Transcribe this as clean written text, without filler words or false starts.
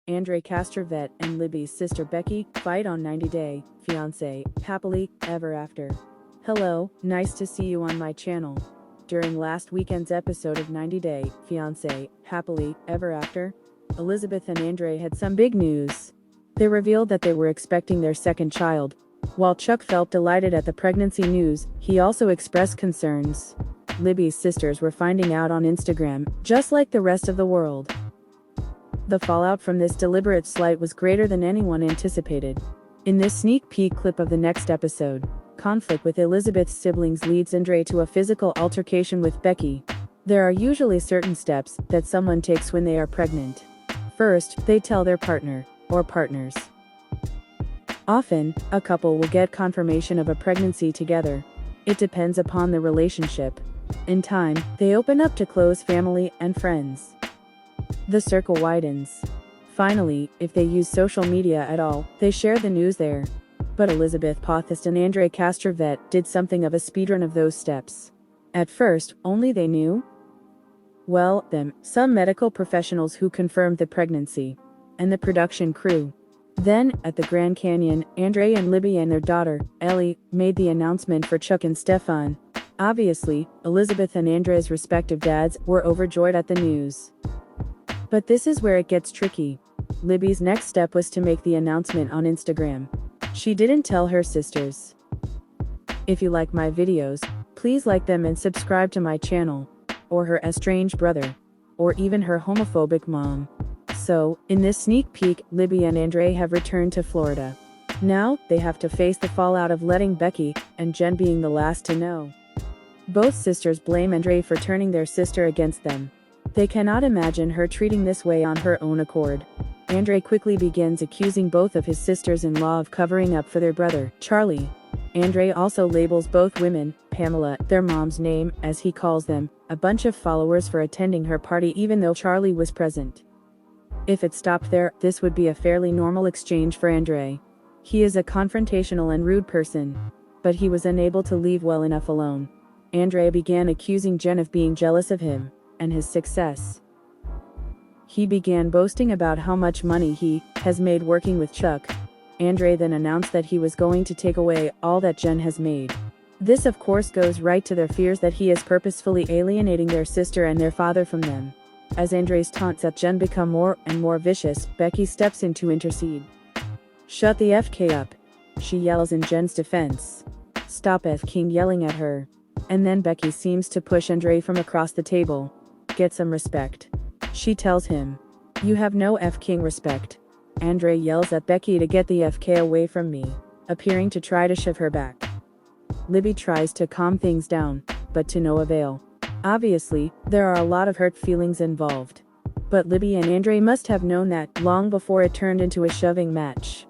Andrei Castravet and Libby's sister Becky fight on 90 Day Fiance, happily ever after. Hello, nice to see you on my channel. During last weekend's episode of 90 Day Fiance, happily ever after, Elizabeth and Andrei had some big news. They revealed that they were expecting their second child. While Chuck felt delighted at the pregnancy news, he also expressed concerns. Libby's sisters were finding out on Instagram, just like the rest of the world. The fallout from this deliberate slight was greater than anyone anticipated. In this sneak peek clip of the next episode, conflict with Elizabeth's siblings leads Andrei to a physical altercation with Becky. There are usually certain steps that someone takes when they are pregnant. First, they tell their partner, or partners. Often, a couple will get confirmation of a pregnancy together. It depends upon the relationship. In time, they open up to close family and friends. The circle widens. Finally, if they use social media at all, they share the news there. But Elizabeth Pothist and Andrei Castravet did something of a speedrun of those steps. At first, only they knew? Well, some medical professionals who confirmed the pregnancy, and the production crew. Then, at the Grand Canyon, Andrei and Libby and their daughter, Ellie, made the announcement for Chuck and Stefan. Obviously, Elizabeth and Andrei's respective dads were overjoyed at the news. But this is where it gets tricky. Libby's next step was to make the announcement on Instagram. She didn't tell her sisters. If you like my videos, please like them and subscribe to my channel. Or her estranged brother. Or even her homophobic mom. So, in this sneak peek, Libby and Andrei have returned to Florida. Now, they have to face the fallout of letting Becky and Jen being the last to know. Both sisters blame Andrei for turning their sister against them. They cannot imagine her treating this way on her own accord. Andrei quickly begins accusing both of his sisters-in-law of covering up for their brother, Charlie. Andrei also labels both women, Pamela, their mom's name, as he calls them, a bunch of followers for attending her party even though Charlie was present. If it stopped there, this would be a fairly normal exchange for Andrei. He is a confrontational and rude person. But he was unable to leave well enough alone. Andrei began accusing Jen of being jealous of him and his success. He began boasting about how much money he has made working with Chuck. Andrei then announced that he was going to take away all that Jen has made. This of course goes right to their fears that he is purposefully alienating their sister and their father from them. As Andrei's taunts at Jen become more and more vicious, Becky steps in to intercede. "Shut the FK up," she yells in Jen's defense. "Stop F-king yelling at her." And then Becky seems to push Andrei from across the table. "Get some respect," she tells him. "You have no F-king respect." Andrei yells at Becky to get the FK away from me, appearing to try to shove her back. Libby tries to calm things down, but to no avail. Obviously, there are a lot of hurt feelings involved. But Libby and Andrei must have known that long before it turned into a shoving match.